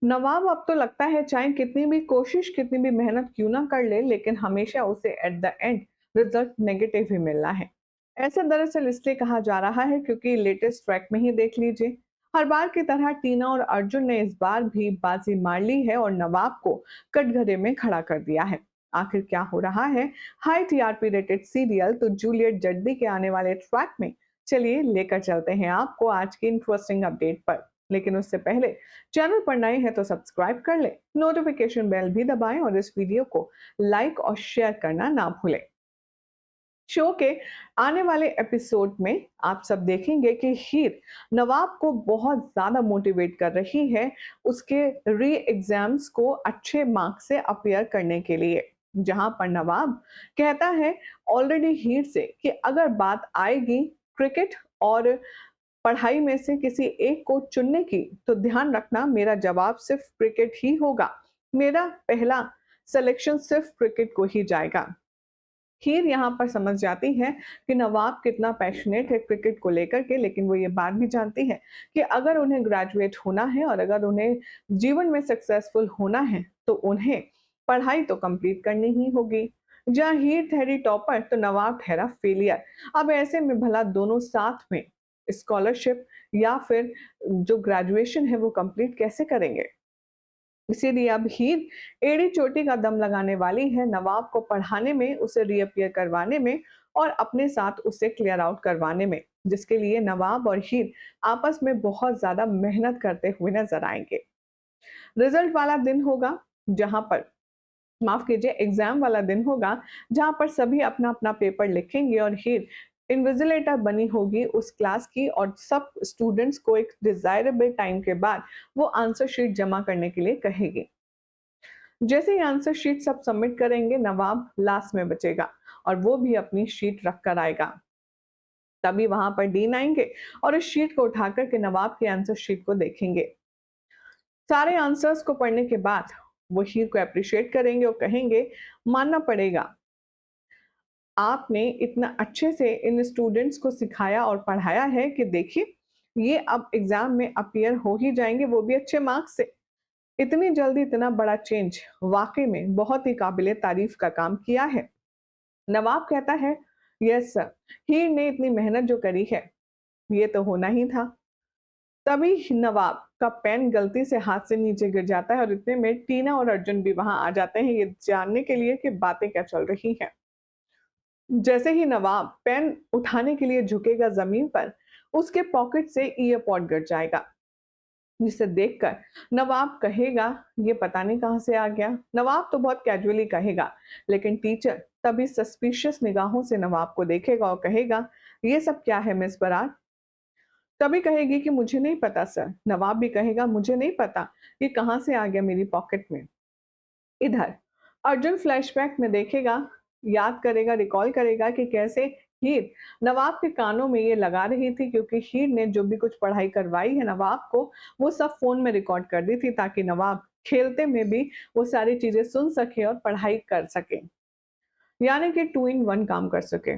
नवाब अब तो लगता है चाहे कितनी भी कोशिश, कितनी भी मेहनत क्यों ना कर ले, लेकिन हमेशा उसे at the end result negative ही मिलना है। ऐसा दरअसल इसलिए कहा जा रहा है क्योंकि लेटेस्ट ट्रैक में ही देख लीजिए, हर बार की तरह टीना और अर्जुन ने इस बार भी बाजी मार ली है और नवाब को कटघरे में खड़ा कर दिया है। आखिर क्या हो रहा है हाई टीआरपी रेटेड सीरियल तो जूलियट जड्डी के आने वाले ट्रैक में, चलिए लेकर चलते हैं आपको आज की इंटरेस्टिंग अपडेट पर। लेकिन उससे पहले चैनल पर नए हैं तो सब्सक्राइब कर लें, नोटिफिकेशन बेल भी दबाएं और इस वीडियो को लाइक और शेयर करना ना भूलें। शो के आने वाले एपिसोड में आप सब देखेंगे कि हीर नवाब को बहुत ज्यादा मोटिवेट कर रही है उसके री एग्जाम्स को अच्छे मार्क्स से अपियर करने के लिए, जहां पर नवाब कहता है ऑलरेडी हीर से कि अगर बात आएगी क्रिकेट और पढ़ाई में से किसी एक को चुनने की तो ध्यान रखना मेरा जवाब सिर्फ क्रिकेट ही होगा। मेरा पहला सिलेक्शन सिर्फ क्रिकेट को ही जाएगा। हीर यहाँ पर समझ जाती है कि नवाब कितना पैशनेट है क्रिकेट को लेकर के, लेकिन वो ये बात भी जानती है कि अगर उन्हें ग्रेजुएट होना है और अगर उन्हें जीवन में सक्सेसफुल होना है तो उन्हें पढ़ाई तो कंप्लीट करनी ही होगी। जहाँ हीर ठहरी टॉपर तो नवाब ठहरा फेलियर। अब ऐसे में भला दोनों साथ में स्कॉलरशिप या फिर जो ग्रेजुएशन है वो कंप्लीट कैसे करेंगे। इसीलिए अब हीर एड़ी चोटी का दम लगाने वाली है नवाब को पढ़ाने में, उसे रीअपियर करवाने में और अपने साथ उसे क्लियर आउट करवाने में, जिसके लिए नवाब और हीर आपस में बहुत ज्यादा मेहनत करते हुए नजर आएंगे। रिजल्ट वाला दिन होगा जहां पर, माफ कीजिए, एग्जाम वाला दिन होगा जहां पर सभी अपना अपना पेपर लिखेंगे और हीर इन्विजिलेटर बनी होगी उस क्लास की और सब स्टूडेंट्स को एक डिजायरेबल टाइम के बाद वो आंसर शीट जमा करने के लिए कहेगी। जैसे ही आंसर शीट सब सबमिट करेंगे नवाब लास्ट में बचेगा और वो भी अपनी शीट रख कर आएगा। तभी वहां पर डीन आएंगे और इस शीट को उठाकर के नवाब की आंसर शीट को देखेंगे। सारे आंसर्स को पढ़ने के बाद वो हीर को अप्रिशिएट करेंगे और कहेंगे मानना पड़ेगा आपने इतना अच्छे से इन स्टूडेंट्स को सिखाया और पढ़ाया है कि देखिए ये अब एग्जाम में अपीयर हो ही जाएंगे, वो भी अच्छे मार्क्स से। इतनी जल्दी इतना बड़ा चेंज वाकई में बहुत ही काबिले तारीफ का काम किया है। नवाब कहता है यस सर, हीर ने इतनी मेहनत जो करी है ये तो होना ही था। तभी नवाब का पेन गलती से हाथ से नीचे गिर जाता है और इतने में टीना और अर्जुन भी वहां आ जाते हैं ये जानने के लिए कि बातें क्या चल रही हैं। जैसे ही नवाब पेन उठाने के लिए झुकेगा जमीन पर, उसके पॉकेट से ईयरपॉड गिर जाएगा, जिसे देखकर नवाब कहेगा ये पता नहीं कहां से आ गया। नवाब तो बहुत कैजुअली कहेगा, लेकिन टीचर तभी सस्पिशियस निगाहों से नवाब को देखेगा और कहेगा ये सब क्या है मिस बरार। तभी कहेगी कि मुझे नहीं पता सर। नवाब भी कहेगा मुझे नहीं पता ये कहां से आ गया मेरी पॉकेट में। इधर अर्जुन फ्लैशबैक में देखेगा, याद करेगा, रिकॉल करेगा कि कैसे हीर नवाब के कानों में ये लगा रही थी, क्योंकि हीर ने जो भी कुछ पढ़ाई करवाई है नवाब को वो सब फोन में रिकॉर्ड कर दी थी ताकि नवाब खेलते में भी वो सारी चीजें सुन सके और पढ़ाई कर सके, यानी कि टू इन वन काम कर सके।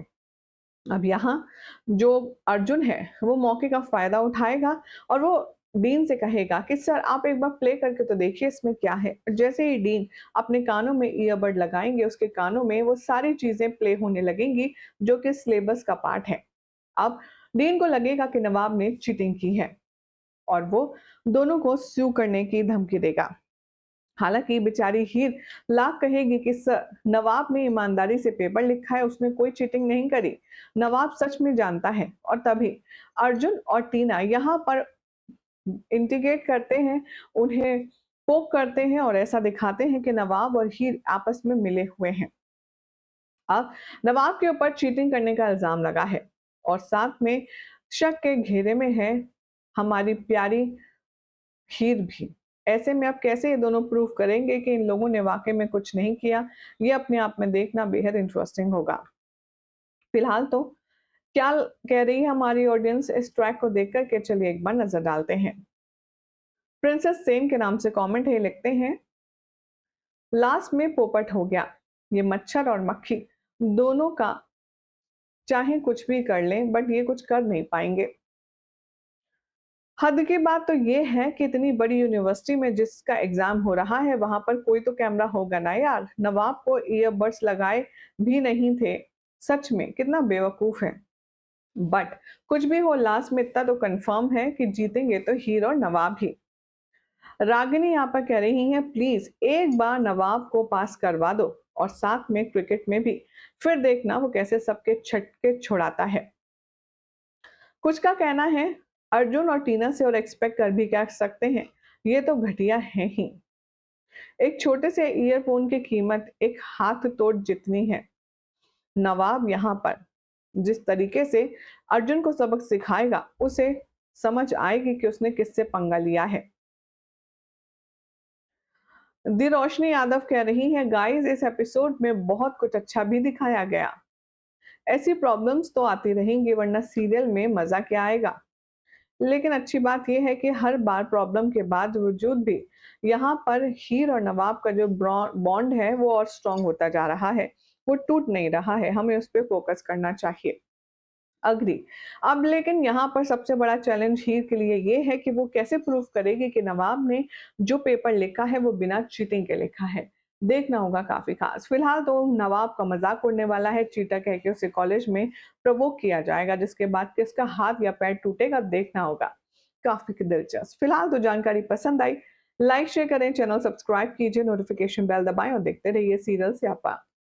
अब यहाँ जो अर्जुन है वो मौके का फायदा उठाएगा और वो डीन से कहेगा कि सर आप एक बार प्ले करके तो देखिए इसमें क्या है। जैसे ही डीन अपने कानों में ईयरबड लगाएंगे उसके कानों में वो सारी चीजें प्ले होने लगेंगी जो कि सिलेबस का पार्ट है। अब डीन को लगेगा कि नवाब ने चीटिंग की है और वो दोनों को स्यू करने की धमकी देगा। हालांकि बेचारी हीर लाख कहेगी कि सर नवाब ने ईमानदारी से पेपर लिखा है, उसने कोई चीटिंग नहीं करी। नवाब सच में जानता है। और तभी अर्जुन और टीना यहाँ पर इंटीग्रेट करते हैं, उन्हें पोक करते हैं और ऐसा दिखाते हैं कि नवाब और हीर आपस में मिले हुए हैं। अब नवाब के ऊपर चीटिंग करने का इल्जाम लगा है और साथ में शक के घेरे में है हमारी प्यारी हीर भी। ऐसे में अब कैसे ये दोनों प्रूव करेंगे कि इन लोगों ने वाकई में कुछ नहीं किया, ये अपने आप में देखना बेहद इंटरेस्टिंग होगा। फिलहाल तो क्या कह रही है हमारी ऑडियंस इस ट्रैक को देख कर के, चलिए एक बार नजर डालते हैं। प्रिंसेस सेन के नाम से कमेंट है, लिखते हैं लास्ट में पोपट हो गया, ये मच्छर और मक्खी दोनों का चाहे कुछ भी कर लें बट ये कुछ कर नहीं पाएंगे। हद की बात तो ये है कि इतनी बड़ी यूनिवर्सिटी में जिसका एग्जाम हो रहा है वहां पर कोई तो कैमरा होगा ना यार। नवाब को ईयरबड्स लगाए भी नहीं थे। सच में कितना बेवकूफ है। बट कुछ भी हो, लास्ट में इतना तो कंफर्म है कि जीतेंगे तो हीर और नवाब ही। रागिनी यहाँ पर कह रही हैं प्लीज एक बार नवाब को पास करवा दो, और साथ में क्रिकेट में भी। फिर देखना वो कैसे सबके छक्के छुड़ाता है। कुछ का कहना है अर्जुन और टीना से और एक्सपेक्ट कर भी क्या सकते हैं, ये तो घटिया है ही। एक छोटे से ईयरफोन की कीमत एक हाथ तोड़ जितनी है। नवाब यहाँ पर जिस तरीके से अर्जुन को सबक सिखाएगा, उसे समझ आएगी कि उसने किससे पंगा लिया है। दी रोशनी यादव कह रही है गाइस इस एपिसोड में बहुत कुछ अच्छा भी दिखाया गया। ऐसी प्रॉब्लम्स तो आती रहेंगी वरना सीरियल में मजा क्या आएगा। लेकिन अच्छी बात यह है कि हर बार प्रॉब्लम के बाद वजूद भी यहाँ पर हीर और नवाब का जो बॉन्ड है वो और स्ट्रांग होता जा रहा है। वो टूट नहीं रहा है, हमें उस पर फोकस करना चाहिए। अग्री। अब लेकिन यहाँ पर सबसे बड़ा चैलेंज हीर के लिए ये है कि वो कैसे प्रूव करेगी कि नवाब ने जो पेपर लिखा है वो बिना चीटिंग के लिखा है। देखना होगा काफी खास। फिलहाल तो नवाब का मजाक उड़ने वाला है, चीटर कह के उसे कॉलेज में प्रवोक किया जाएगा, जिसके बाद किसका हाथ या पैर टूटेगा देखना होगा। काफी दिलचस्प। फिलहाल तो जानकारी पसंद आई, लाइक शेयर करें, चैनल सब्सक्राइब कीजिए, नोटिफिकेशन बेल दबाएं और देखते रहिए सीरियल स्यापा।